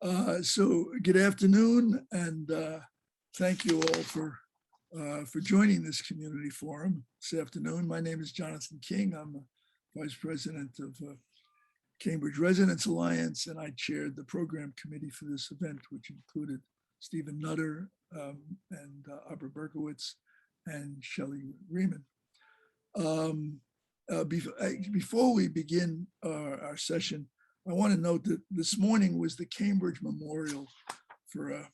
So good afternoon, and thank you all for joining this community forum this afternoon. My name is Jonathan King. I'm the Vice President of Cambridge Residents Alliance, and I chaired the program committee for this event, which included Stephen Nutter and Arbor Berkowitz and Shelley Riemann. Before we begin our session, I want to note that this morning was the Cambridge Memorial for a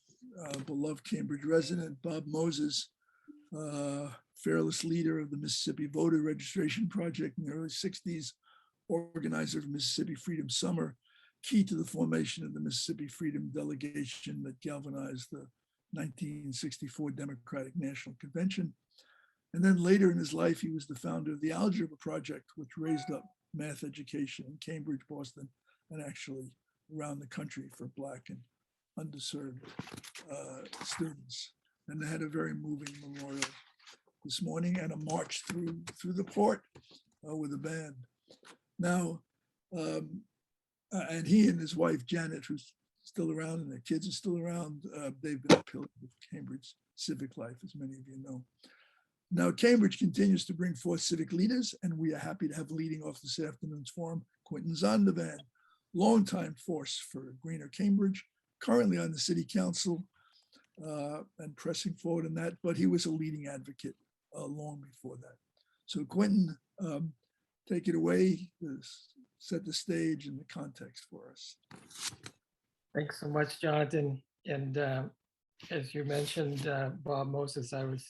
beloved Cambridge resident, Bob Moses, fearless leader of the Mississippi Voter Registration Project in the early 60s, organizer of Mississippi Freedom Summer, key to the formation of the Mississippi Freedom Delegation that galvanized the 1964 Democratic National Convention. And then later in his life, he was the founder of the Algebra Project, which raised up math education in Cambridge, Boston, and actually around the country for Black and underserved students. And they had a very moving memorial this morning and a march through the port with a band. Now, and he and his wife, Janet, who's still around, and their kids are still around, they've been a pillar of Cambridge civic life, as many of you know. Now, Cambridge continues to bring forth civic leaders, and we are happy to have leading off this afternoon's forum, Quentin Zondervan, longtime force for Greener Cambridge, currently on the city council and pressing forward in that, but he was a leading advocate long before that. So Quentin, take it away, set the stage and the context for us. Thanks so much, Jonathan. And as you mentioned, Bob Moses, I was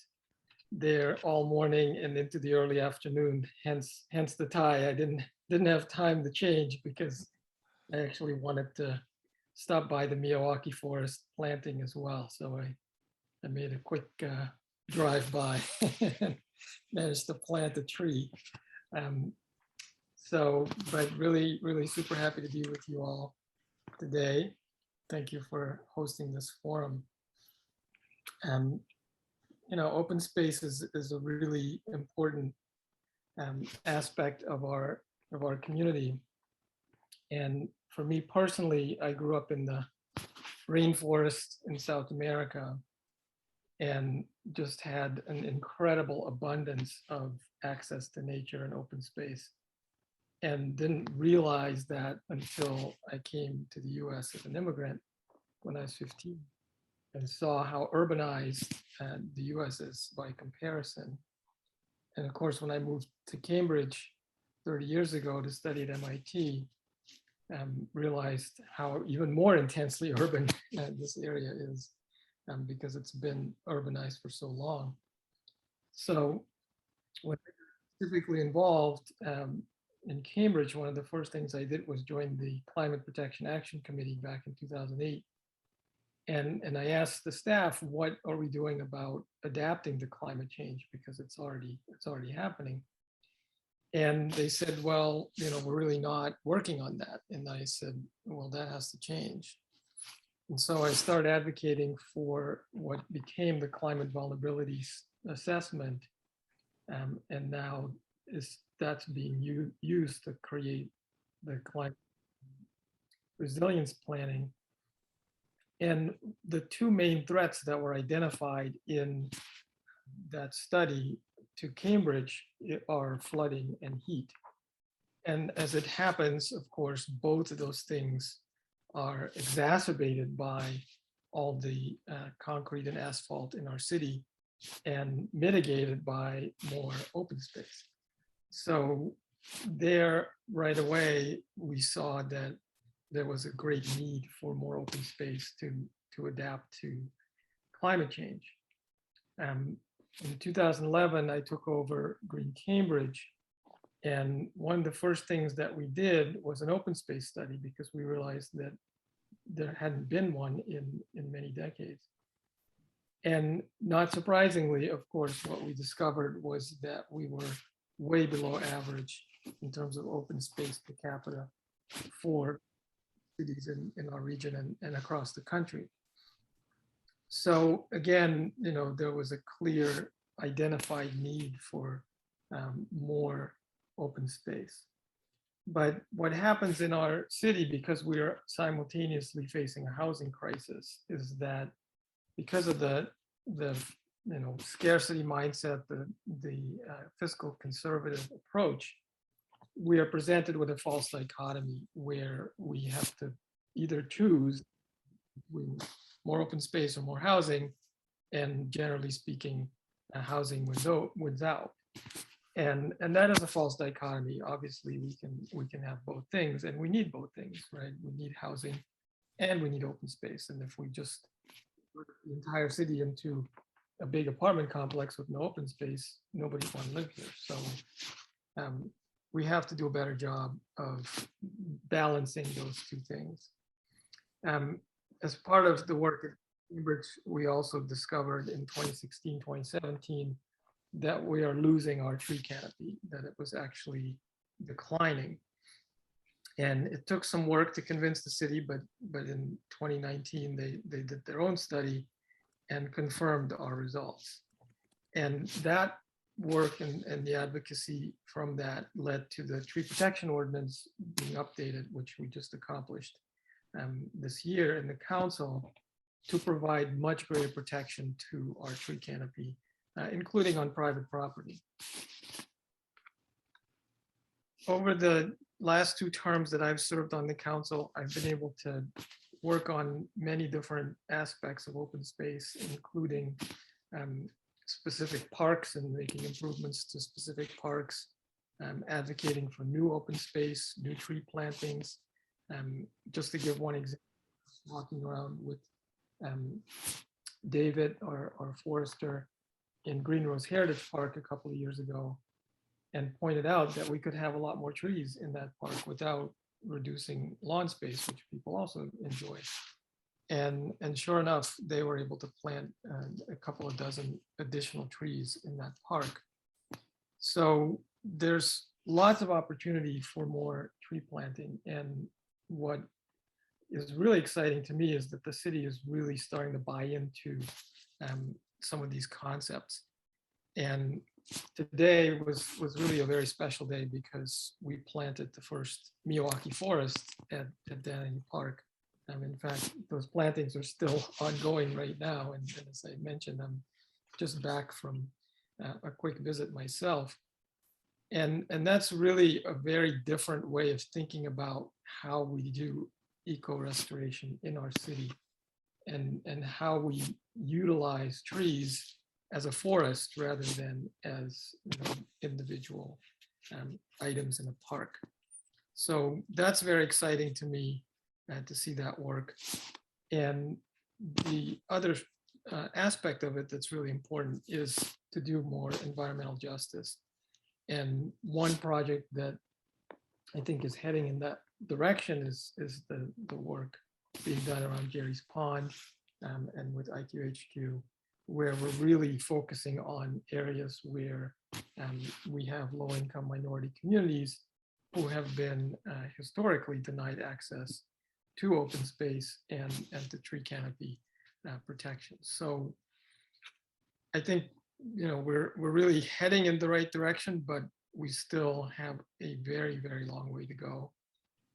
there all morning and into the early afternoon, hence the tie. I didn't have time to change because I actually wanted to stop by the Miyawaki Forest planting as well. So I made a quick drive by and managed to plant a tree. But really super happy to be with you all today. Thank you for hosting this forum. Open space is a really important aspect of our community. And for me personally, I grew up in the rainforest in South America and just had an incredible abundance of access to nature and open space, and didn't realize that until I came to the US as an immigrant when I was 15 and saw how urbanized the US is by comparison. And of course, when I moved to Cambridge 30 years ago to study at MIT, realized how even more intensely urban this area is because it's been urbanized for so long. So when I was specifically involved in Cambridge, one of the first things I did was join the Climate Protection Action Committee back in 2008. And I asked the staff, what are we doing about adapting to climate change? Because it's already happening. And they said, well, we're really not working on that. And I said, well, that has to change. And so I started advocating for what became the climate vulnerability assessment. And now that's being used to create the climate resilience planning. And the two main threats that were identified in that study to Cambridge are flooding and heat. And as it happens, of course, both of those things are exacerbated by all the concrete and asphalt in our city and mitigated by more open space. So there, right away, we saw that there was a great need for more open space to adapt to climate change. In 2011, I took over Green Cambridge, and one of the first things that we did was an open space study because we realized that there hadn't been one in many decades. And not surprisingly, of course, what we discovered was that we were way below average in terms of open space per capita for cities in our region and across the country. So again, there was a clear identified need for more open space. But what happens in our city, because we are simultaneously facing a housing crisis, is that because of the scarcity mindset, the fiscal conservative approach, we are presented with a false dichotomy where we have to either choose between more open space or more housing, and generally speaking, housing wins out. And that is a false dichotomy. Obviously, we can have both things, and we need both things, right? We need housing and we need open space. And if we just put the entire city into a big apartment complex with no open space, nobody want to live here. So we have to do a better job of balancing those two things. As part of the work at Cambridge, we also discovered in 2016, 2017, that we are losing our tree canopy, that it was actually declining. And it took some work to convince the city, but in 2019, they did their own study and confirmed our results. And that work and the advocacy from that led to the tree protection ordinance being updated, which we just accomplished this year in the council, to provide much greater protection to our tree canopy, including on private property. Over the last 2 terms that I've served on the council, I've been able to work on many different aspects of open space, including specific parks and making improvements to specific parks, advocating for new open space, new tree plantings. Just to give one example, walking around with David, our forester, in Green Rose Heritage Park a couple of years ago, and pointed out that we could have a lot more trees in that park without reducing lawn space, which people also enjoy. And sure enough, they were able to plant a couple of dozen additional trees in that park. So there's lots of opportunity for more tree planting. And what is really exciting to me is that the city is really starting to buy into some of these concepts. And today was really a very special day because we planted the first Miyawaki forest at Danny Park. In fact, those plantings are still ongoing right now. And as I mentioned, I'm just back from a quick visit myself. And that's really a very different way of thinking about how we do eco-restoration in our city, and how we utilize trees as a forest rather than as individual items in a park. So that's very exciting to me to see that work. And the other aspect of it that's really important is to do more environmental justice. And one project that I think is heading in that direction is the work being done around Jerry's Pond and with IQHQ, where we're really focusing on areas where we have low-income minority communities who have been historically denied access to open space and to tree canopy protection. So I think we're really heading in the right direction, but we still have a very, very long way to go.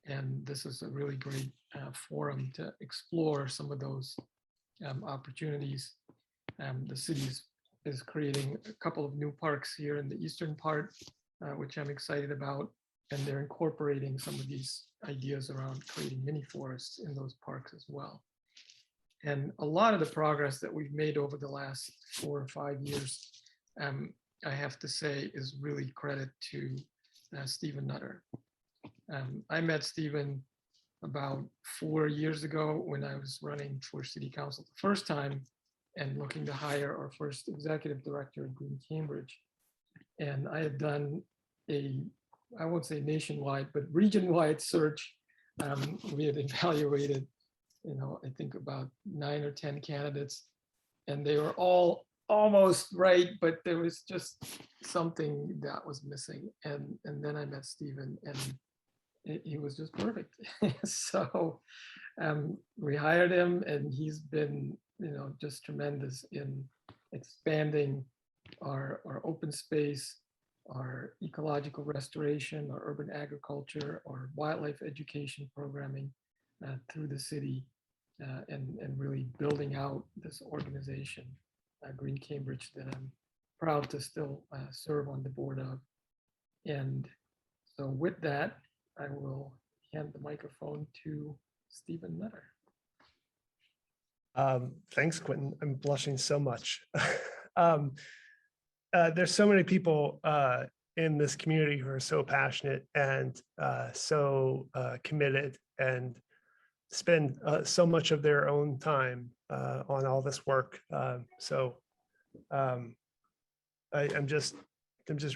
And this is a really great forum to explore some of those opportunities. The city is creating a couple of new parks here in the eastern part, which I'm excited about. And they're incorporating some of these ideas around creating mini forests in those parks as well. And a lot of the progress that we've made over the last 4 or 5 years, I have to say, is really credit to Stephen Nutter. I met Stephen about 4 years ago when I was running for city council the first time and looking to hire our first executive director at Green Cambridge. And I had done I won't say nationwide, but region-wide search. We had evaluated, I think about 9 or 10 candidates, and they were all almost right, but there was just something that was missing. And then I met Stephen, and he was just perfect. So we hired him, and he's been, just tremendous in expanding our open space our ecological restoration, our urban agriculture, our wildlife education programming through the city, and really building out this organization, Green Cambridge, that I'm proud to still serve on the board of. And so with that, I will hand the microphone to Stephen Nutter. Thanks, Quentin. I'm blushing so much. There's so many people in this community who are so passionate and so committed and spend so much of their own time on all this work. I'm just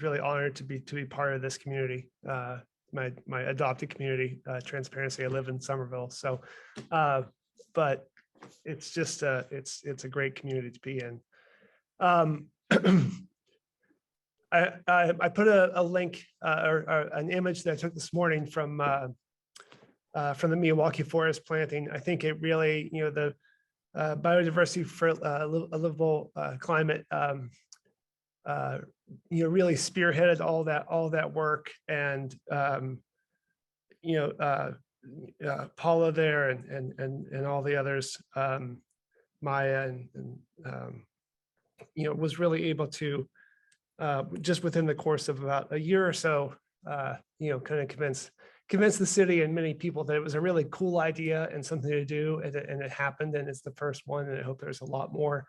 really honored to be part of this community, my adopted community. Transparency, I live in Somerville, so but it's just it's a great community to be in. I put a link or an image that I took this morning from the Milwaukee forest planting. I think it really, the biodiversity for a livable climate, really spearheaded all that work, and Paula there and all the others, Maya and was really able to just within the course of about a year or so, kind of convince the city and many people that it was a really cool idea and something to do, and it happened, and it's the first one, and I hope there's a lot more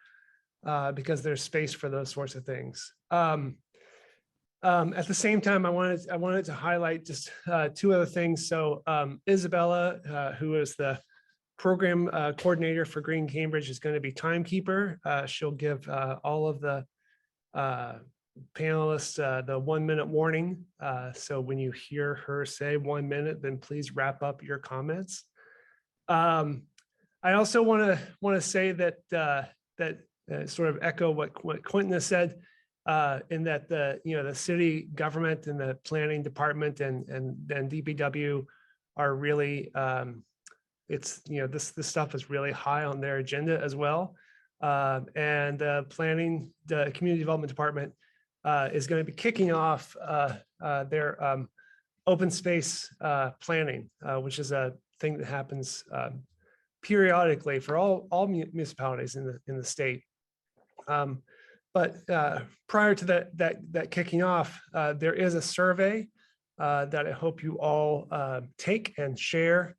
because there's space for those sorts of things. At the same time, I wanted to highlight just two other things. So Isabella, who is the program coordinator for Green Cambridge, is going to be timekeeper. She'll give all of the panelists the 1 minute warning. So when you hear her say 1 minute, then please wrap up your comments. I also want to say that sort of echo what Quentin has said, in that the city government and the planning department and DPW are really this stuff is really high on their agenda as well. And planning, the community development department is going to be kicking off their open space planning, which is a thing that happens periodically for all municipalities in the state. But prior to that kicking off, there is a survey that I hope you all take and share.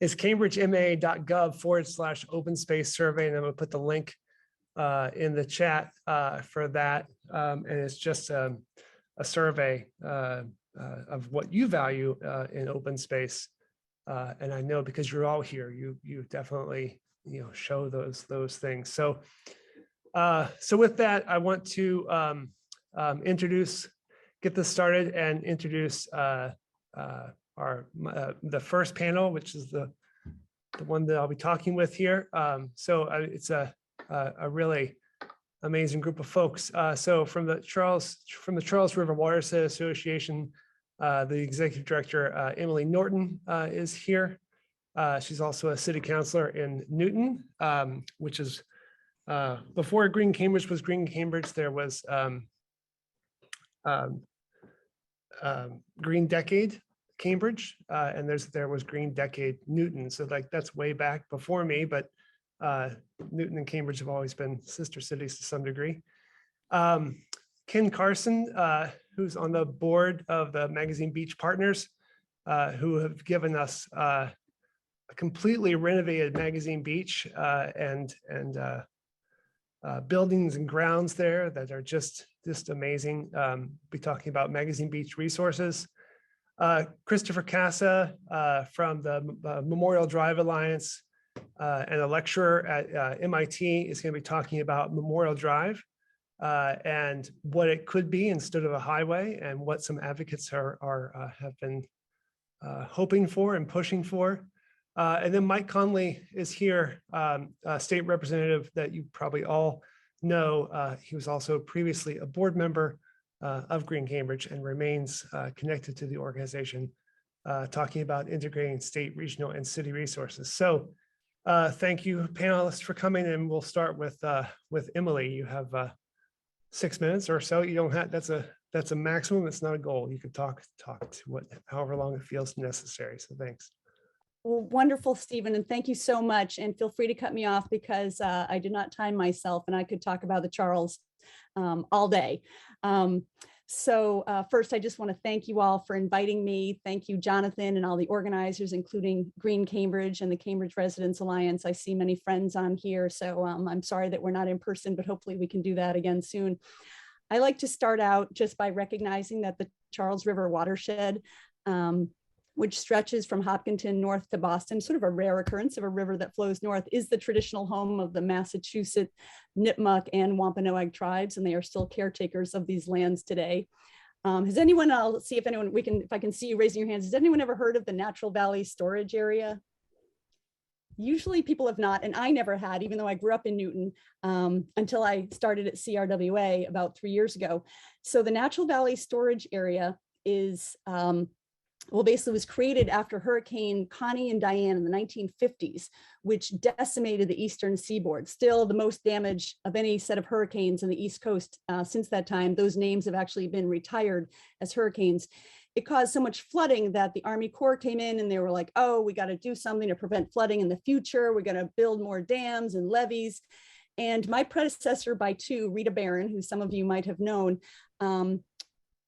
It's cambridgema.gov/open space survey, and I'm going to put the link in the chat for that. And it's just a survey of what you value in open space. And I know because you're all here, you definitely show those things. So with that, I want to get this started and introduce the first panel, which is the one that I'll be talking with here. It's a really amazing group of folks. So from the Charles River Watershed Association, the executive director, Emily Norton, is here. She's also a city councilor in Newton, which is before Green Cambridge was Green Cambridge. There was Green Decade Cambridge, and there was Green Decade Newton. So that's way back before me, but Newton and Cambridge have always been sister cities to some degree. Ken Carson, who's on the board of the magazine Beach Partners, who have given us a completely renovated magazine beach and buildings and grounds there that are just amazing. Be talking about magazine beach resources. Christopher Cassa from the Memorial Drive Alliance and a lecturer at MIT is going to be talking about Memorial Drive and what it could be instead of a highway, and what some advocates have been hoping for and pushing for. And then Mike Connolly is here, a state representative that you probably all know. He was also previously a board member of Green Cambridge and remains connected to the organization, talking about integrating state, regional, and city resources. So thank you, panelists, for coming, and we'll start with Emily. You have 6 minutes or so. You don't have, that's a that's a maximum. It's not a goal. You can talk to however long it feels necessary. So thanks. Well, wonderful, Stephen, and thank you so much. And feel free to cut me off because I did not time myself and I could talk about the Charles all day. First, I just want to thank you all for inviting me. Thank you, Jonathan, and all the organizers, including Green Cambridge and the Cambridge Residents Alliance. I see many friends on here, so I'm sorry that we're not in person, but hopefully we can do that again soon. I like to start out just by recognizing that the Charles River Watershed, which stretches from Hopkinton north to Boston, sort of a rare occurrence of a river that flows north, is the traditional home of the Massachusetts, Nipmuc, and Wampanoag tribes, and they are still caretakers of these lands today. Has anyone, I'll see if anyone, if I can see you raising your hands, has anyone ever heard of the Natural Valley Storage Area? Usually people have not, and I never had, even though I grew up in Newton, until I started at CRWA about 3 years ago. So the Natural Valley Storage Area is, basically was created after Hurricane Connie and Diane in the 1950s, which decimated the eastern seaboard. Still the most damage of any set of hurricanes in the East Coast since that time. Those names have actually been retired as hurricanes. It caused so much flooding that the Army Corps came in and they were like, oh, we got to do something to prevent flooding in the future. We're going to build more dams and levees. And my predecessor by two, Rita Barron, who some of you might have known,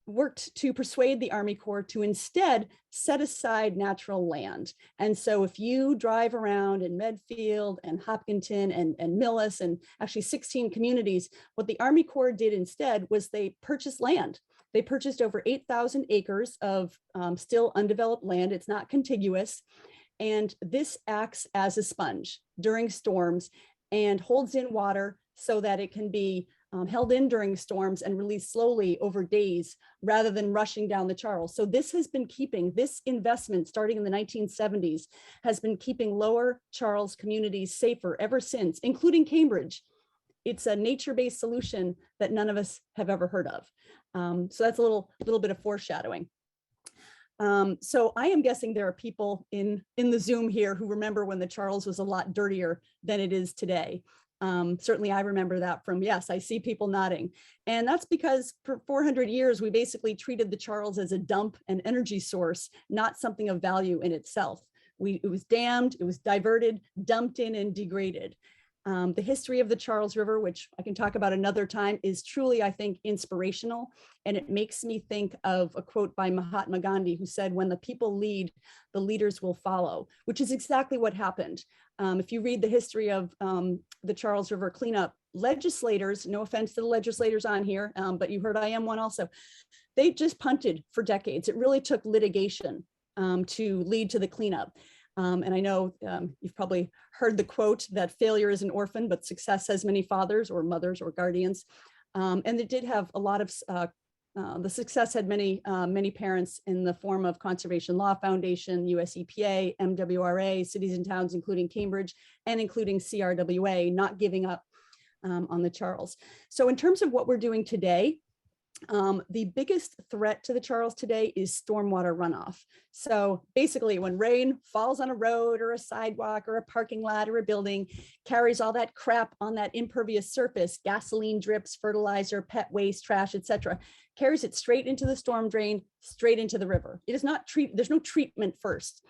worked to persuade the Army Corps to instead set aside natural land. And so if you drive around in Medfield and Hopkinton and Millis and actually 16 communities, what the Army Corps did instead was they purchased land. They purchased over 8,000 acres of still undeveloped land. It's not contiguous. And this acts as a sponge during storms and holds in water so that it can be held in during storms and released slowly over days rather than rushing down the Charles. So this has been keeping, this investment starting in the 1970s has been keeping lower Charles communities safer ever since, including Cambridge. It's a nature-based solution that none of us have ever heard of. So that's a little bit of foreshadowing. So I am guessing there are people in the Zoom here who remember when the Charles was a lot dirtier than it is today. Certainly I remember that from, yes, I see people nodding. And that's because for 400 years, we basically treated the Charles as a dump and energy source, not something of value in itself. It was dammed, it was diverted, dumped in and degraded. The history of the Charles River, which I can talk about another time, is truly, I think, inspirational. And it makes me think of a quote by Mahatma Gandhi, who said, when the people lead, the leaders will follow, which is exactly what happened. If you read the history of the Charles River cleanup, legislators, no offense to the legislators on here, but you heard I am one also, they just punted for decades. It really took litigation to lead to the cleanup. And I know you've probably heard the quote that failure is an orphan, but success has many fathers or mothers or guardians. And it did have a lot of, the success had many parents in the form of Conservation Law Foundation, US EPA, MWRA, cities and towns, including Cambridge and including CRWA, not giving up on the Charles. So in terms of what we're doing today, the biggest threat to the Charles today is stormwater runoff. So basically when rain falls on a road or a sidewalk or a parking lot or a building, carries all that crap on that impervious surface, gasoline drips, fertilizer, pet waste, trash, etc., carries it straight into the storm drain, straight into the river. It is not there's no treatment first.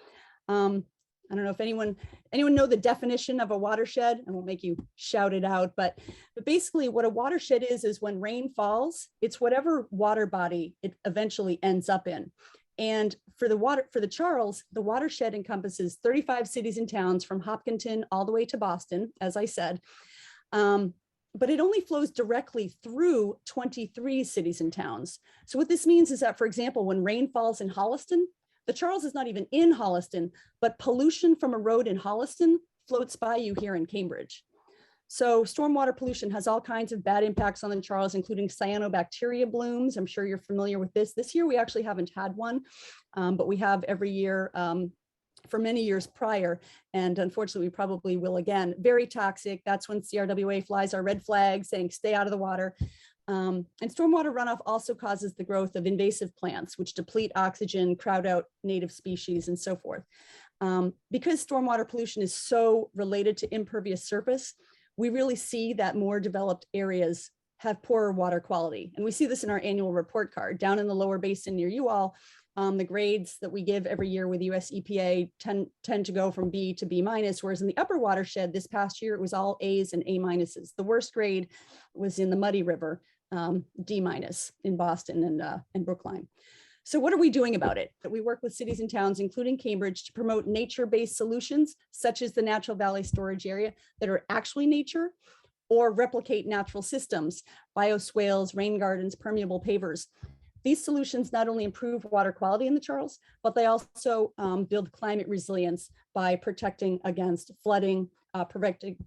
I don't know if anyone know the definition of a watershed. I won't make you shout it out, but basically what a watershed is when rain falls, it's whatever water body it eventually ends up in. And for the Charles, the watershed encompasses 35 cities and towns from Hopkinton all the way to Boston, as I said. But it only flows directly through 23 cities and towns. So what this means is that, for example, when rain falls in Holliston, the Charles is not even in Holliston, but pollution from a road in Holliston floats by you here in Cambridge. So stormwater pollution has all kinds of bad impacts on the Charles, including cyanobacteria blooms. I'm sure you're familiar with this. This year, we actually haven't had one, but we have every year for many years prior. And unfortunately, we probably will again. Very toxic. That's when CRWA flies our red flag saying, stay out of the water. And stormwater runoff also causes the growth of invasive plants, which deplete oxygen, crowd out native species, and so forth. Because stormwater pollution is so related to impervious surface, we really see that more developed areas have poorer water quality. And we see this in our annual report card. Down in the lower basin near you all, the grades that we give every year with US EPA tend to go from B to B minus, whereas in the upper watershed this past year, it was all A's and A minuses. The worst grade was in the Muddy River, D minus in Boston and Brookline. So what are we doing about it? We work with cities and towns, including Cambridge, to promote nature-based solutions, such as the Natural Valley Storage Area, that are actually nature or replicate natural systems, bioswales, rain gardens, permeable pavers. These solutions not only improve water quality in the Charles, but they also build climate resilience by protecting against flooding,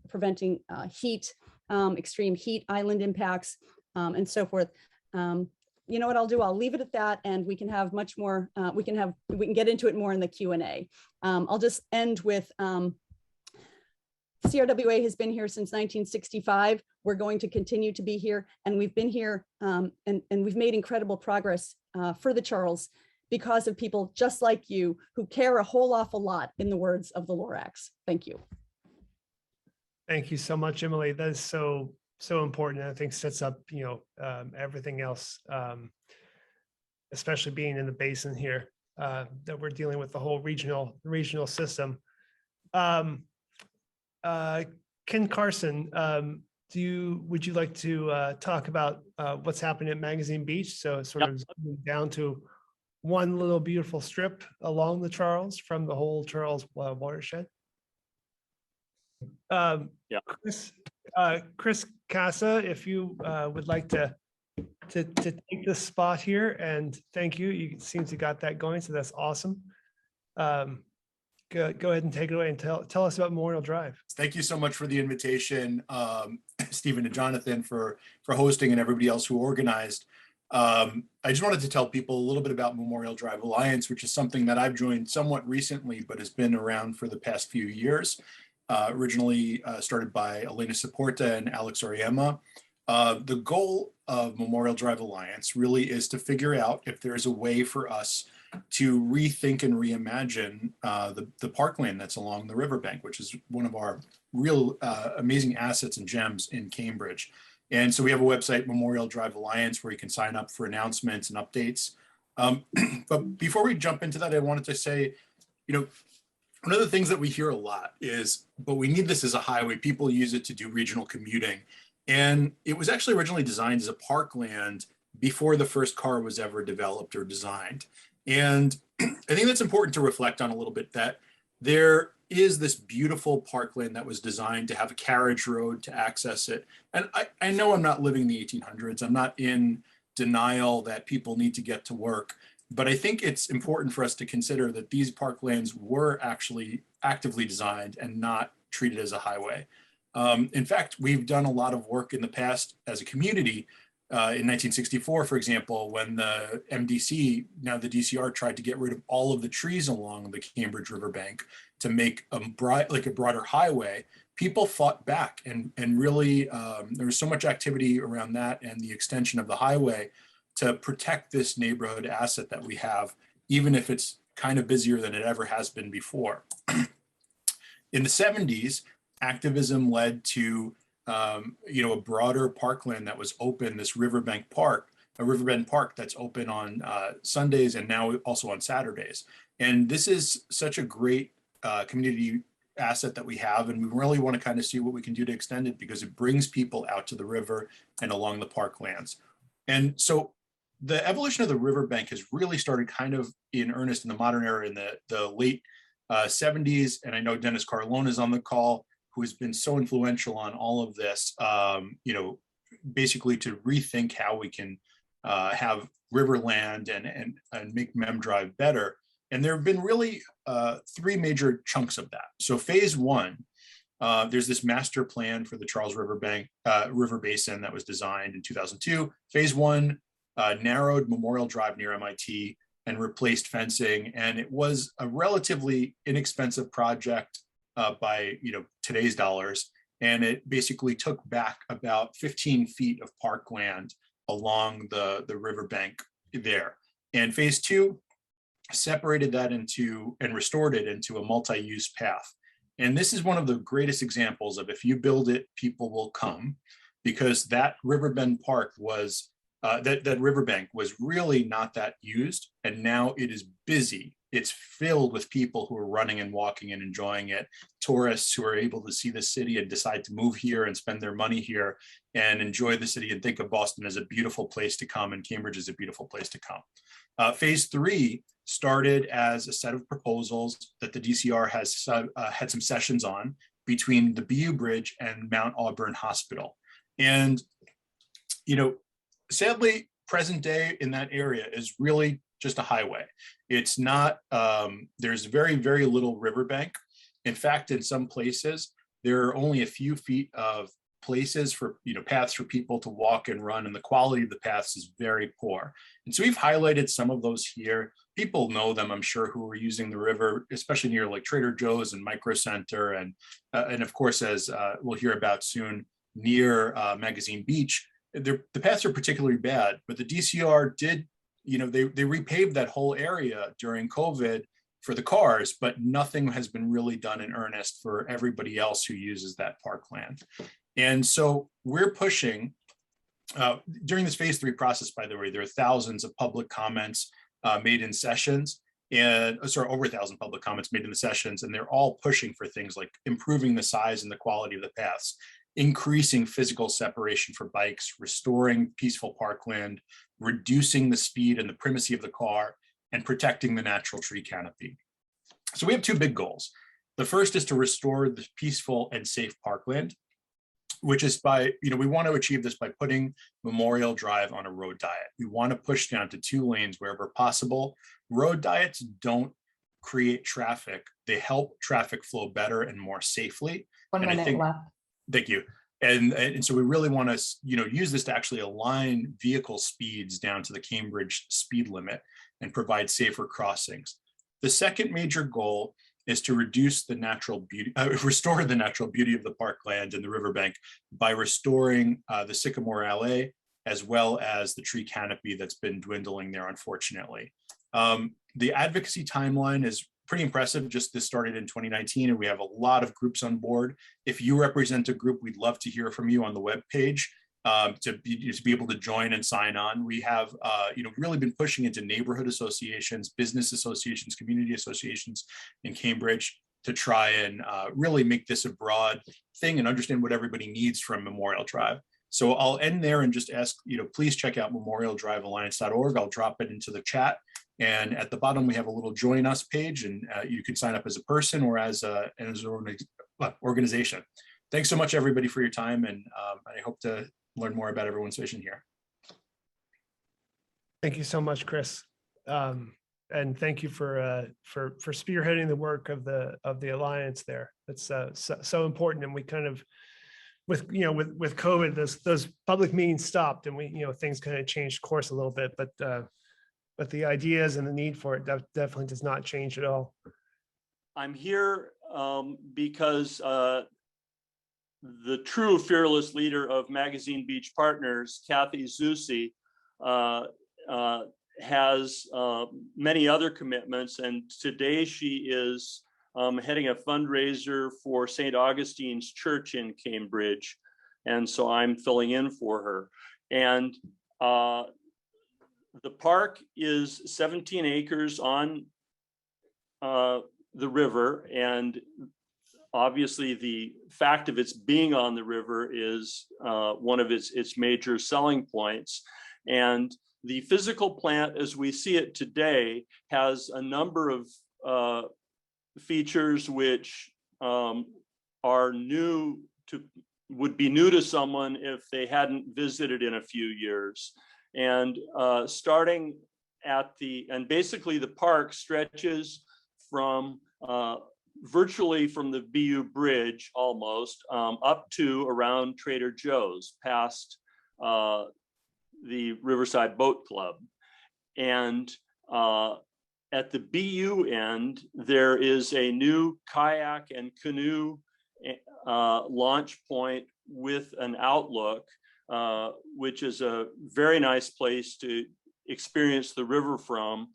preventing heat, extreme heat, island impacts, and so forth. You know what I'll do? I'll leave it at that, and we can have much more. We can get into it more in the Q&A. I'll just end with CRWA has been here since 1965. We're going to continue to be here, and we've been here and we've made incredible progress for the Charles because of people just like you who care a whole awful lot, in the words of the Lorax. Thank you. Thank you so much, Emily. That is so important, and I think sets up, everything else, especially being in the basin here, that we're dealing with the whole regional system. Ken Carson, would you like to talk about what's happening at Magazine Beach? So sort of down to one little beautiful strip along the Charles from the whole Charles watershed. Chris Cassa, if you would like to take this spot here, and thank you. You seem to got that going, so that's awesome. Go ahead and take it away and tell us about Memorial Drive. Thank you so much for the invitation, Stephen and Jonathan, for hosting, and everybody else who organized. I just wanted to tell people a little bit about Memorial Drive Alliance, which is something that I've joined somewhat recently, but has been around for the past few years. Originally started by Elena Saporta and Alex Oriema. The goal of Memorial Drive Alliance really is to figure out if there's a way for us to rethink and reimagine the parkland that's along the riverbank, which is one of our real amazing assets and gems in Cambridge. And so we have a website, Memorial Drive Alliance, where you can sign up for announcements and updates. But before we jump into that, I wanted to say, one of the things that we hear a lot is, but we need this as a highway. People use it to do regional commuting. And it was actually originally designed as a parkland before the first car was ever developed or designed. And I think that's important to reflect on a little bit, that there is this beautiful parkland that was designed to have a carriage road to access it. And I know I'm not living in the 1800s. I'm not in denial that people need to get to work. But I think it's important for us to consider that these parklands were actually actively designed and not treated as a highway. In fact, we've done a lot of work in the past as a community. In 1964, for example, when the MDC, now the DCR, tried to get rid of all of the trees along the Cambridge riverbank to make a broader highway, people fought back, and really there was so much activity around that and the extension of the highway to protect this neighborhood asset that we have, even if it's kind of busier than it ever has been before. In the 70s, activism led to a broader parkland that was open, this riverbank park, a riverbend park that's open on Sundays and now also on Saturdays. And this is such a great community asset that we have, and we really want to kind of see what we can do to extend it, because it brings people out to the river and along the parklands. And so the evolution of the riverbank has really started kind of in earnest in the modern era in the late 70s. And I know Dennis Carlone is on the call, who has been so influential on all of this, basically to rethink how we can have riverland and make Mem Drive better. And there have been really three major chunks of that. So phase one, there's this master plan for the Charles River Basin that was designed in 2002. Phase one narrowed Memorial Drive near MIT and replaced fencing. And it was a relatively inexpensive project by today's dollars, and it basically took back about 15 feet of parkland along the riverbank there. And phase two separated that into and restored it into a multi-use path. And this is one of the greatest examples of, if you build it, people will come. because that Riverbend Park was, that riverbank was really not that used. And now it is busy. It's filled with people who are running and walking and enjoying it. Tourists who are able to see the city and decide to move here and spend their money here and enjoy the city and think of Boston as a beautiful place to come, and Cambridge is a beautiful place to come. Phase 3 started as a set of proposals that the DCR has had some sessions on between the BU Bridge and Mount Auburn Hospital. And, you know, sadly, present day in that area is really just a highway. It's not, there's very, very little riverbank. In fact, in some places, there are only a few feet of places for, you know, paths for people to walk and run, and the quality of the paths is very poor. And so we've highlighted some of those here. People know them, I'm sure, who are using the river, especially near like Trader Joe's and Micro Center, and of course, as we'll hear about soon, near Magazine Beach. The paths are particularly bad, but the DCR did, you know, they repaved that whole area during COVID for the cars, but nothing has been really done in earnest for everybody else who uses that parkland. And so we're pushing, during this phase 3 process, by the way, there are thousands of public comments made in sessions, and over 1,000 public comments made in the sessions, and they're all pushing for things like improving the size and the quality of the paths, increasing physical separation for bikes, restoring peaceful parkland, reducing the speed and the primacy of the car, and protecting the natural tree canopy. So we have 2 big goals. The first is to restore the peaceful and safe parkland, which is by, you know, we want to achieve this by putting Memorial Drive on a road diet. We want to push down to 2 lanes wherever possible. Road diets don't create traffic. They help traffic flow better and more safely. 1 minute left. Thank you. And so we really want to, you know, use this to actually align vehicle speeds down to the Cambridge speed limit and provide safer crossings. The second major goal is to reduce the natural beauty, restore the natural beauty of the parkland and the riverbank by restoring the Sycamore Alley, as well as the tree canopy that's been dwindling there, unfortunately. The advocacy timeline is pretty impressive. Just this started in 2019, and we have a lot of groups on board. If you represent a group, we'd love to hear from you on the webpage. To be able to join and sign on. We have you know, really been pushing into neighborhood associations, business associations, community associations in Cambridge to try and really make this a broad thing and understand what everybody needs from Memorial Drive. So I'll end there and just ask, you know, please check out memorialdrivealliance.org. I'll drop it into the chat. And at the bottom, we have a little join us page, and you can sign up as a person or as an organization. Thanks so much, everybody, for your time. And I hope to learn more about everyone's vision here. Thank you so much, Chris. And thank you for spearheading the work of the Alliance there. It's so important. And we kind of, with COVID, those public meetings stopped, and we, you know, things kind of changed course a little bit, but the ideas and the need for it definitely does not change at all. I'm here because the true fearless leader of Magazine Beach Partners, Kathy Zusi, has many other commitments, and today she is heading a fundraiser for St. Augustine's Church in Cambridge, and so I'm filling in for her. And the park is 17 acres on the river, and obviously the fact of its being on the river is one of its major selling points. And the physical plant as we see it today has a number of features which are new to, would be new to someone if they hadn't visited in a few years. And starting at and basically the park stretches from virtually from the BU Bridge almost up to around Trader Joe's, past the Riverside Boat Club. And at the BU end, there is a new kayak and canoe launch point with an outlook, which is a very nice place to experience the river from,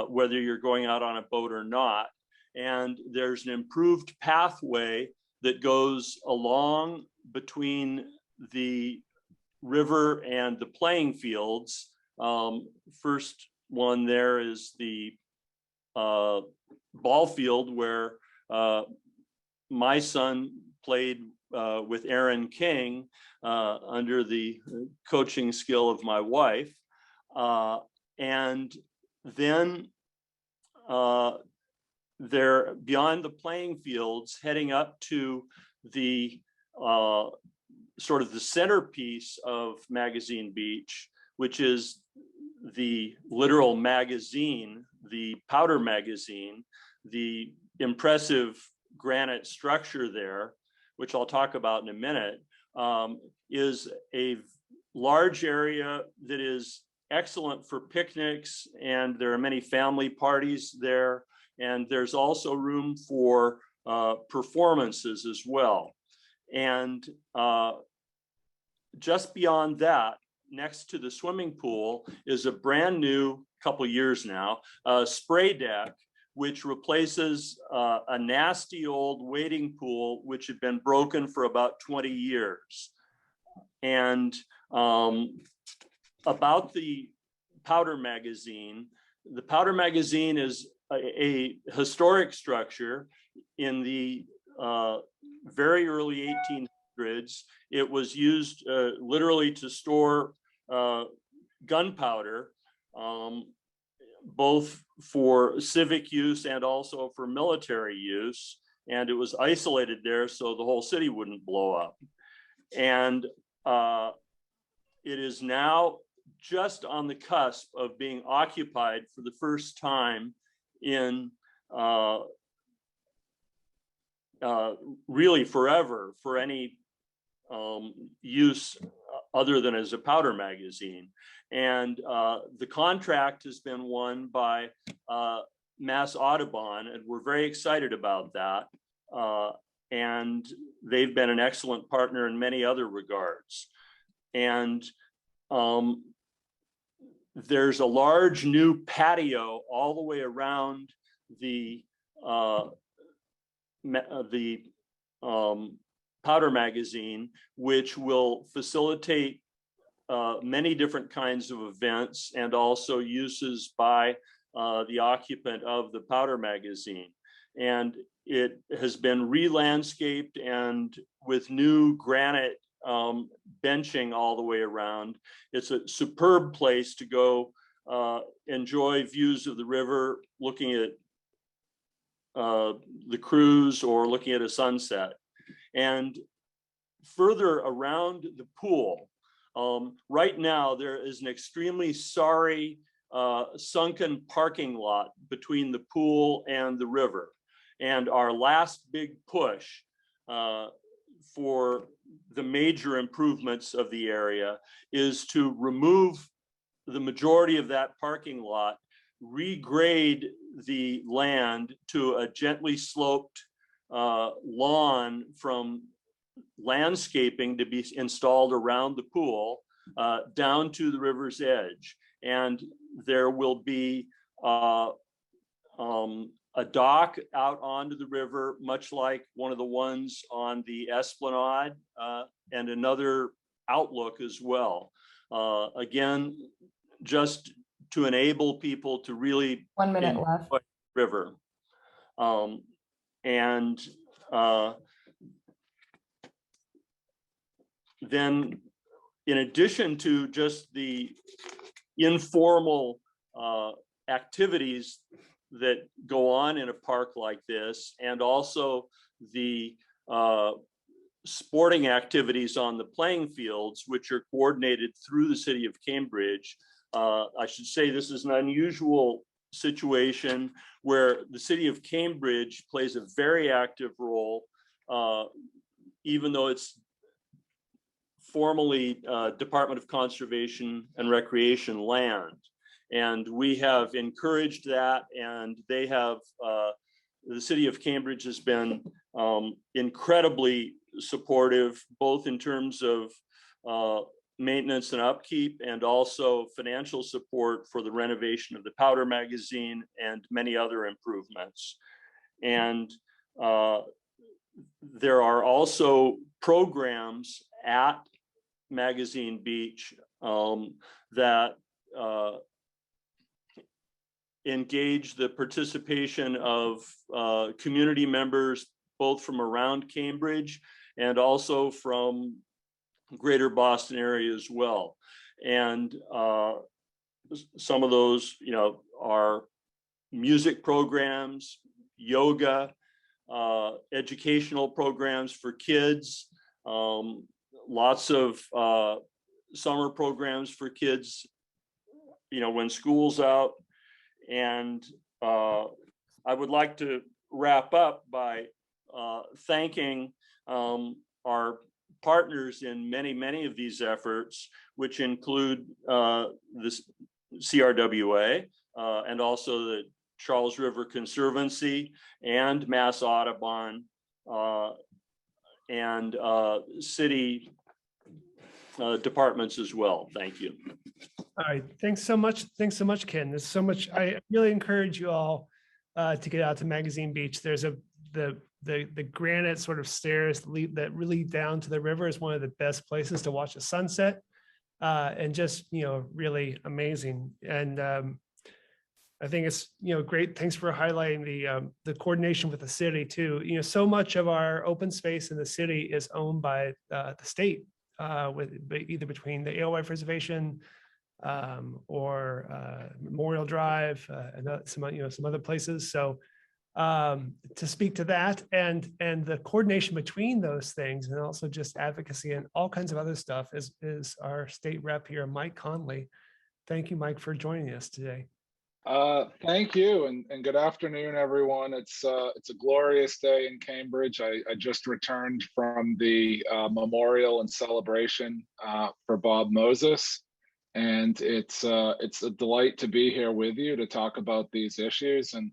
whether you're going out on a boat or not. And there's an improved pathway that goes along between the river and the playing fields. First one there is the ball field where my son played with Aaron King under the coaching skill of my wife. And then they're beyond the playing fields, heading up to the sort of the centerpiece of Magazine Beach, which is the literal magazine, the powder magazine, the impressive granite structure there, which I'll talk about in a minute, is a large area that is excellent for picnics, and there are many family parties there. And there's also room for performances as well. And just beyond that, next to the swimming pool is a brand new, couple years now, spray deck, which replaces a nasty old wading pool, which had been broken for about 20 years. And about the powder magazine is a historic structure. In the very early 1800s, it was used literally to store gunpowder, both for civic use and also for military use. And it was isolated there so the whole city wouldn't blow up. And it is now just on the cusp of being occupied for the first time in really forever for any use other than as a powder magazine. And the contract has been won by Mass Audubon, and we're very excited about that. And they've been an excellent partner in many other regards. And there's a large new patio all the way around the powder magazine, which will facilitate many different kinds of events and also uses by the occupant of the powder magazine. And it has been re-landscaped and with new granite benching all the way around. It's a superb place to go enjoy views of the river, looking at the cruise or looking at a sunset. And further around the pool, right now there is an extremely sorry sunken parking lot between the pool and the river. And our last big push for the major improvements of the area is to remove the majority of that parking lot, regrade the land to a gently sloped lawn from landscaping to be installed around the pool down to the river's edge. And there will be a dock out onto the river, much like one of the ones on the Esplanade, and another outlook as well. Again, just to enable people to really 1 minute enjoy left. the river. Then in addition to just the informal activities that go on in a park like this, and also the sporting activities on the playing fields, which are coordinated through the city of Cambridge. I should say this is an unusual situation where the city of Cambridge plays a very active role, even though it's formally Department of Conservation and Recreation land. And we have encouraged that, and they have, the city of Cambridge has been incredibly supportive, both in terms of maintenance and upkeep, and also financial support for the renovation of the powder magazine and many other improvements. And there are also programs at Magazine Beach that engage the participation of community members, both from around Cambridge and also from greater Boston area as well. And some of those, are music programs, yoga, educational programs for kids, lots of summer programs for kids, when school's out. And I would like to wrap up by thanking our partners in many of these efforts, which include this CRWA and also the Charles River Conservancy and Mass Audubon and city departments as well. Thank you. All right, thanks so much. Thanks so much, Ken. There's so much. I really encourage you all to get out to Magazine Beach. There's the granite sort of stairs that lead down to the river is one of the best places to watch a sunset, and just really amazing. And I think it's great. Thanks for highlighting the coordination with the city too. So much of our open space in the city is owned by the state, either between the AOI Reservation or Memorial Drive and some other places. So to speak to that and the coordination between those things, and also just advocacy and all kinds of other stuff is our state rep here, Mike Connolly. Thank you, Mike, for joining us today. Thank you, and good afternoon, everyone. It's a glorious day in Cambridge. I just returned from the memorial and celebration for Bob Moses, and it's a delight to be here with you to talk about these issues. And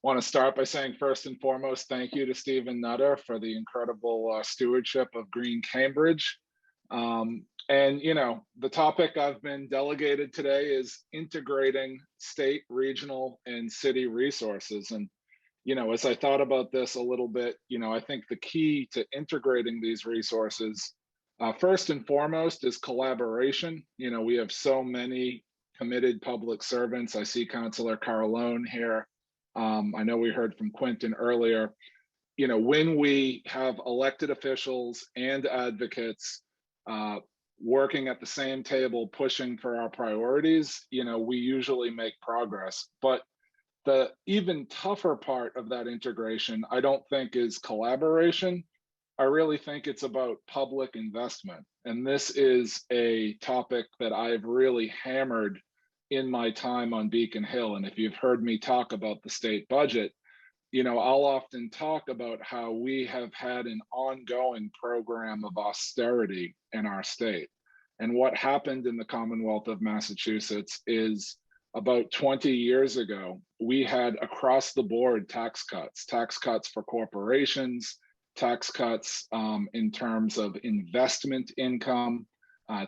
want to start by saying, first and foremost, thank you to Stephen Nutter for the incredible stewardship of Green Cambridge. And the topic I've been delegated today is integrating state, regional, and city resources. And as I thought about this a little bit, I think the key to integrating these resources, first and foremost, is collaboration. We have so many committed public servants. I see Councilor Carlone here. I know we heard from Quentin earlier. When we have elected officials and advocates working at the same table, pushing for our priorities, we usually make progress. But the even tougher part of that integration, I don't think, is collaboration. I really think it's about public investment. And this is a topic that I've really hammered in my time on Beacon Hill. And if you've heard me talk about the state budget, I'll often talk about how we have had an ongoing program of austerity in our state. And what happened in the Commonwealth of Massachusetts is about 20 years ago, we had across the board tax cuts for corporations, tax cuts in terms of investment income,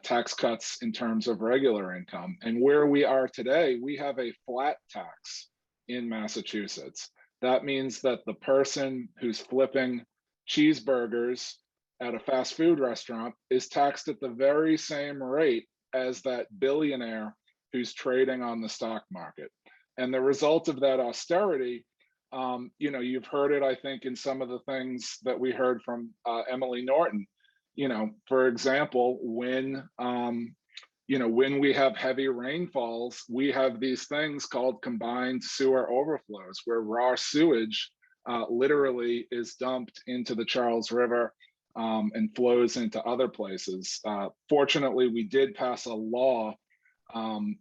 tax cuts in terms of regular income. And where we are today, we have a flat tax in Massachusetts. That means that the person who's flipping cheeseburgers at a fast food restaurant is taxed at the very same rate as that billionaire who's trading on the stock market. And the result of that austerity, you've heard it, I think, in some of the things that we heard from Emily Norton. For example, when we have heavy rainfalls, we have these things called combined sewer overflows, where raw sewage literally is dumped into the Charles River and flows into other places. Fortunately, we did pass a law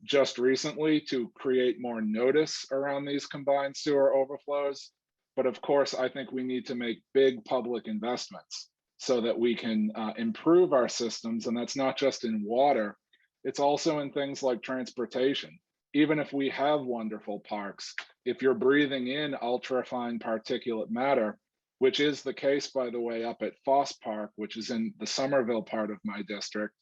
just recently to create more notice around these combined sewer overflows. But of course, I think we need to make big public investments so that we can improve our systems. And that's not just in water, it's also in things like transportation. Even if we have wonderful parks, if you're breathing in ultra-fine particulate matter, which is the case, by the way, up at Foss Park, which is in the Somerville part of my district,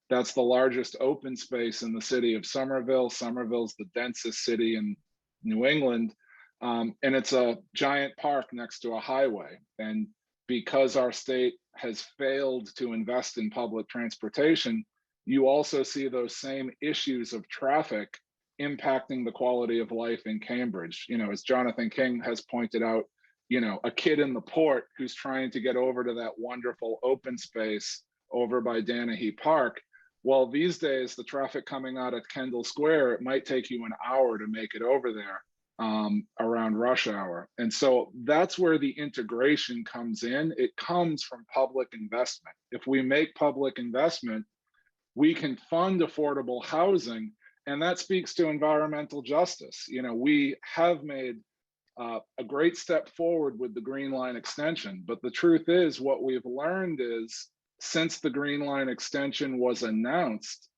that's the largest open space in the city of Somerville. Somerville's the densest city in New England. And it's a giant park next to a highway. And because our state has failed to invest in public transportation, you also see those same issues of traffic impacting the quality of life in Cambridge. You know, as Jonathan King has pointed out, you know, a kid in the port who's trying to get over to that wonderful open space over by Danahy Park. Well, these days, the traffic coming out at Kendall Square, it might take you an hour to make it over there around rush hour. And so that's where the integration comes in. It comes from public investment. If we make public investment, we can fund affordable housing, and that speaks to environmental justice. You know, we have made a great step forward with the Green Line extension, but the truth is, what we've learned is, since the Green Line extension was announced,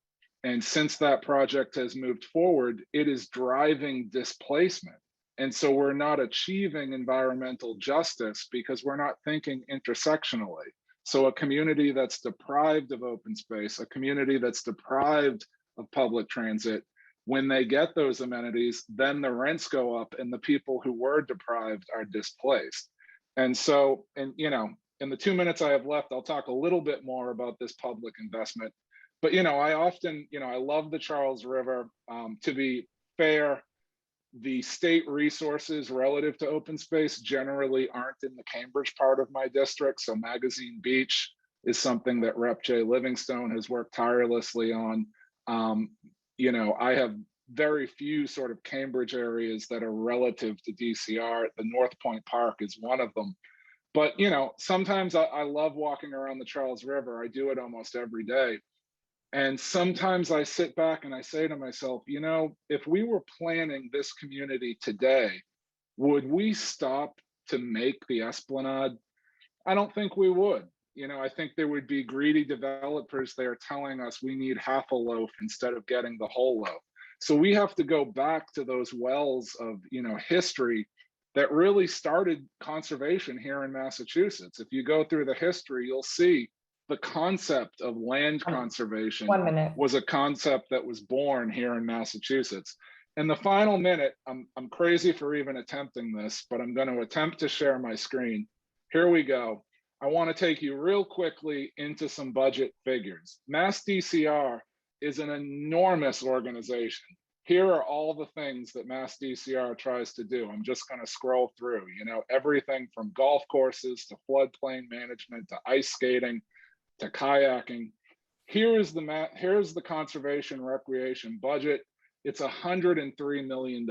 and since that project has moved forward, it is driving displacement. And so we're not achieving environmental justice because we're not thinking intersectionally. So a community that's deprived of open space, a community that's deprived of public transit, when they get those amenities, then the rents go up and the people who were deprived are displaced. And so, and you know, in the 2 minutes I have left, I'll talk a little bit more about this public investment. But you know, I often, you know, I love the Charles River. To be fair, the state resources relative to open space generally aren't in the Cambridge part of my district. So Magazine Beach is something that Rep. Jay Livingstone has worked tirelessly on. You know, I have very few sort of Cambridge areas that are relative to DCR. The North Point Park is one of them. But, you know, sometimes I love walking around the Charles River. I do it almost every day. And sometimes I sit back and I say to myself, you know, if we were planning this community today, would we stop to make the Esplanade? I don't think we would. You know, I think there would be greedy developers there telling us we need half a loaf instead of getting the whole loaf. So we have to go back to those wells of, you know, history that really started conservation here in Massachusetts. If you go through the history, you'll see the concept of land conservation was a concept that was born here in Massachusetts. In the final minute, I'm crazy for even attempting this, but I'm going to attempt to share my screen. Here we go. I want to take you real quickly into some budget figures. Mass DCR is an enormous organization. Here are all the things that Mass DCR tries to do. I'm just going to scroll through, you know, everything from golf courses to floodplain management to ice skating to kayaking. Here's the conservation recreation budget. It's $103 million.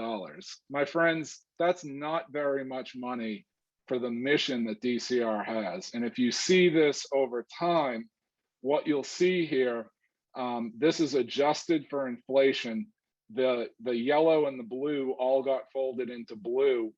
My friends, that's not very much money for the mission that DCR has. And if you see this over time, what you'll see here, this is adjusted for inflation. The yellow and the blue all got folded into blue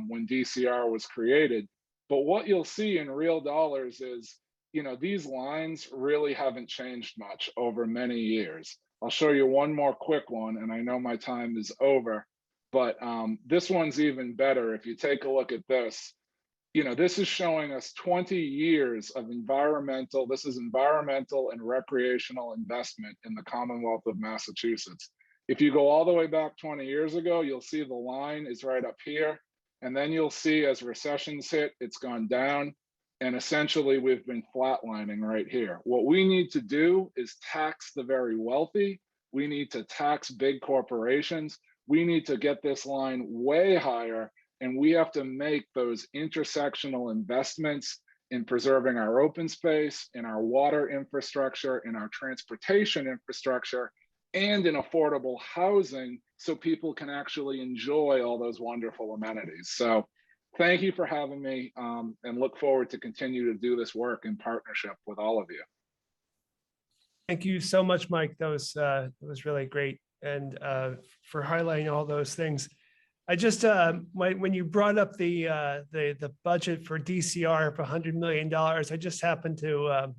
when DCR was created. But what you'll see in real dollars is, you know, these lines really haven't changed much over many years. I'll show you one more quick one, and I know my time is over, but this one's even better. If you take a look at this, you know, this is showing us 20 years of environmental and recreational investment in the Commonwealth of Massachusetts. If you go all the way back 20 years ago, you'll see the line is right up here. And then you'll see as recessions hit, it's gone down. And essentially we've been flatlining right here. What we need to do is tax the very wealthy. We need to tax big corporations. We need to get this line way higher. And we have to make those intersectional investments in preserving our open space, in our water infrastructure, in our transportation infrastructure, and in affordable housing so people can actually enjoy all those wonderful amenities. So thank you for having me, and look forward to continue to do this work in partnership with all of you. Thank you so much, Mike. That was really great. And for highlighting all those things. I just, when you brought up the budget for DCR of $100 million, I just happened to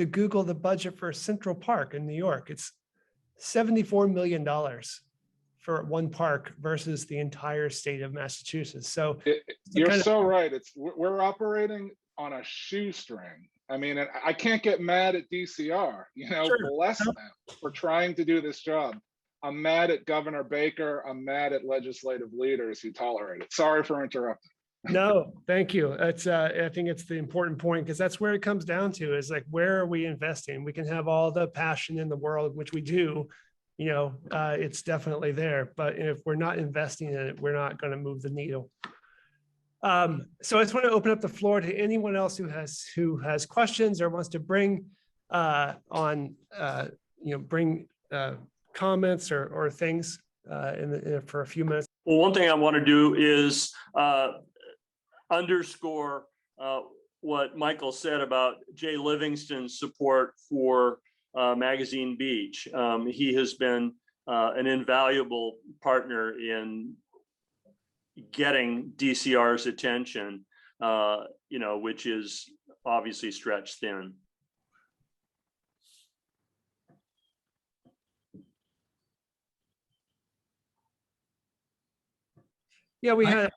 Google the budget for Central Park in New York. It's $74 million for one park versus the entire state of Massachusetts. So you're so right. We're operating on a shoestring. I mean, I can't get mad at DCR, you know, Sure. Bless them for trying to do this job. I'm mad at Governor Baker. I'm mad at legislative leaders who tolerate it. Sorry for interrupting. No, thank you. That's, I think it's the important point, because that's where it comes down to, is like, where are we investing? We can have all the passion in the world, which we do, it's definitely there, but if we're not investing in it, we're not going to move the needle. So I just want to open up the floor to anyone else who has questions or wants to bring comments or things for a few minutes. Well, one thing I want to do is underscore what Michael said about Jay Livingston's support for Magazine Beach. He has been an invaluable partner in getting DCR's attention, which is obviously stretched thin. Yeah, we had.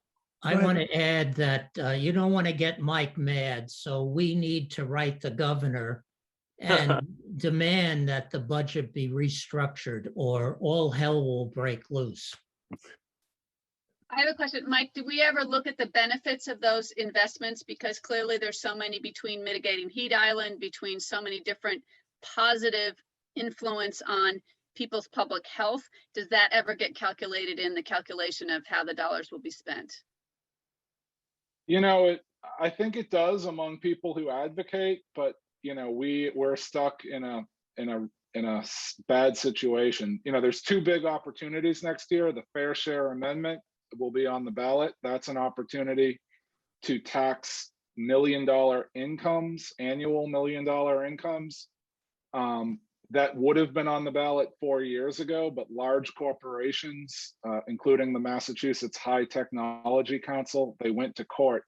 I want to add that you don't want to get Mike mad, so we need to write the governor and demand that the budget be restructured, or all hell will break loose. I have a question, Mike. Did we ever look at the benefits of those investments? Because clearly there's so many between mitigating heat island, between so many different positive influence on people's public health. Does that ever get calculated in the calculation of how the dollars will be spent? I think it does among people who advocate, but we're stuck in a bad situation. There's two big opportunities next year. The fair share amendment will be on the ballot. That's an opportunity to tax $1 million incomes, annual $1 million incomes. That would have been on the ballot 4 years ago, but large corporations, including the Massachusetts High Technology Council, they went to court,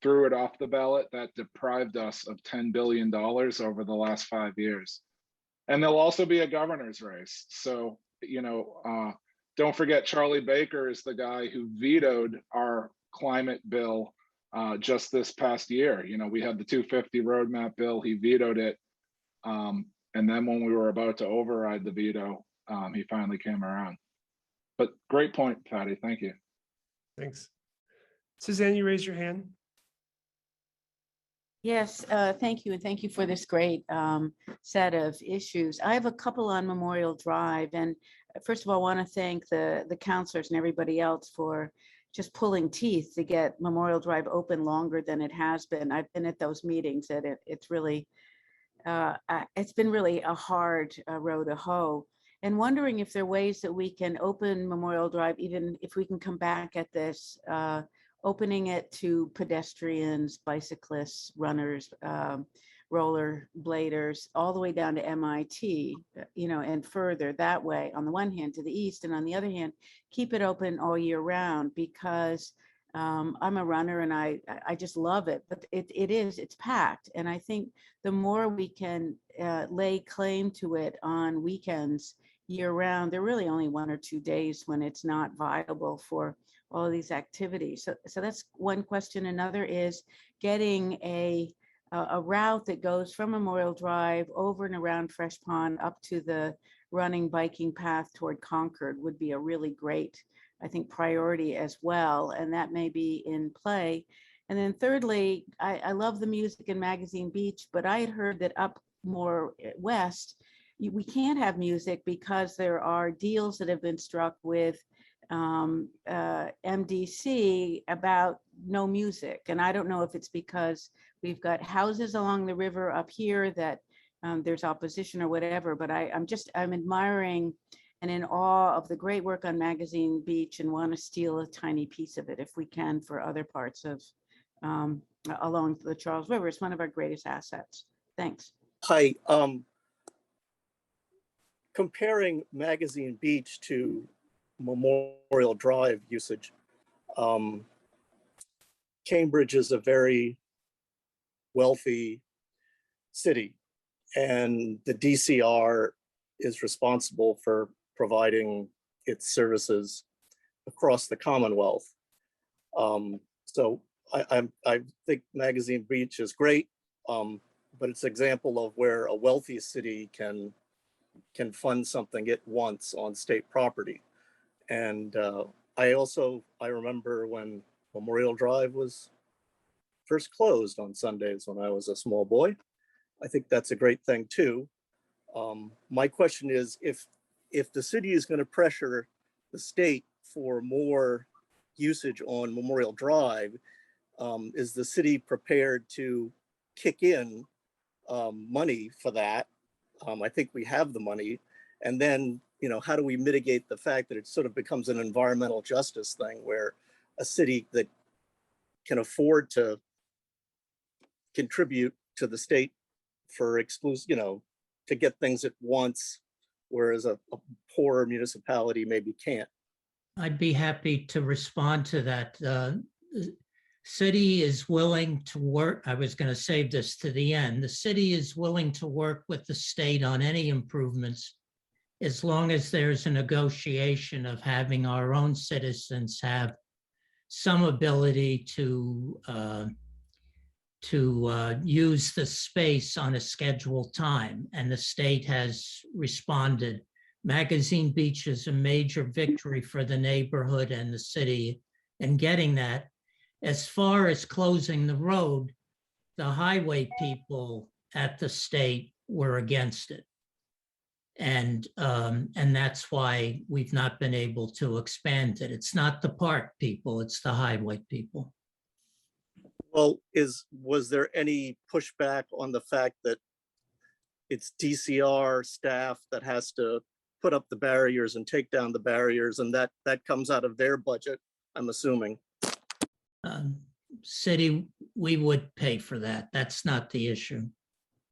threw it off the ballot. That deprived us of $10 billion over the last 5 years. And there'll also be a governor's race. So, don't forget, Charlie Baker is the guy who vetoed our climate bill just this past year. We had the 250 roadmap bill, he vetoed it. And then when we were about to override the veto, he finally came around. But great point, Patty. Thank you. Thanks. Suzanne, you raised your hand. Yes, thank you. And thank you for this great set of issues. I have a couple on Memorial Drive. And first of all, I want to thank the counselors and everybody else for just pulling teeth to get Memorial Drive open longer than it has been. I've been at those meetings and it's been really a hard row to hoe. And wondering if there are ways that we can open Memorial Drive, even if we can come back at this, opening it to pedestrians, bicyclists, runners, roller bladers, all the way down to MIT, and further that way, on the one hand to the east, and on the other hand, keep it open all year round, because I'm a runner and I just love it, but it's packed. And I think the more we can lay claim to it on weekends year round, there are really only 1 or 2 days when it's not viable for all of these activities. So that's one question. Another is getting a route that goes from Memorial Drive over and around Fresh Pond up to the running biking path toward Concord would be a really great, I think, priority as well. And that may be in play. And then thirdly, I love the music in Magazine Beach, but I had heard that up more west, we can't have music because there are deals that have been struck with MDC about no music. And I don't know if it's because we've got houses along the river up here that there's opposition or whatever, but I'm admiring and in awe of the great work on Magazine Beach, and want to steal a tiny piece of it if we can for other parts of along the Charles River. It's one of our greatest assets. Thanks. Hi. Comparing Magazine Beach to Memorial Drive usage, Cambridge is a very wealthy city, and the DCR is responsible for providing its services across the Commonwealth. So I think Magazine Beach is great, but it's an example of where a wealthy city can fund something it wants on state property. And I remember when Memorial Drive was first closed on Sundays when I was a small boy. I think that's a great thing too. My question is, if the city is going to pressure the state for more usage on Memorial Drive, is the city prepared to kick in money for that? I think we have the money. And then, how do we mitigate the fact that it sort of becomes an environmental justice thing where a city that can afford to contribute to the state for to get things at once, whereas a poorer municipality maybe can't? I'd be happy to respond to that. The city is willing to work. I was going to save this to the end. The city is willing to work with the state on any improvements as long as there's a negotiation of having our own citizens have some ability to use the space on a scheduled time. And the state has responded. Magazine Beach is a major victory for the neighborhood and the city in getting that. As far as closing the road, the highway people at the state were against it. And that's why we've not been able to expand it. It's not the park people, it's the highway people. Well, was there any pushback on the fact that it's DCR staff that has to put up the barriers and take down the barriers, and that comes out of their budget, I'm assuming? City, we would pay for that. That's not the issue.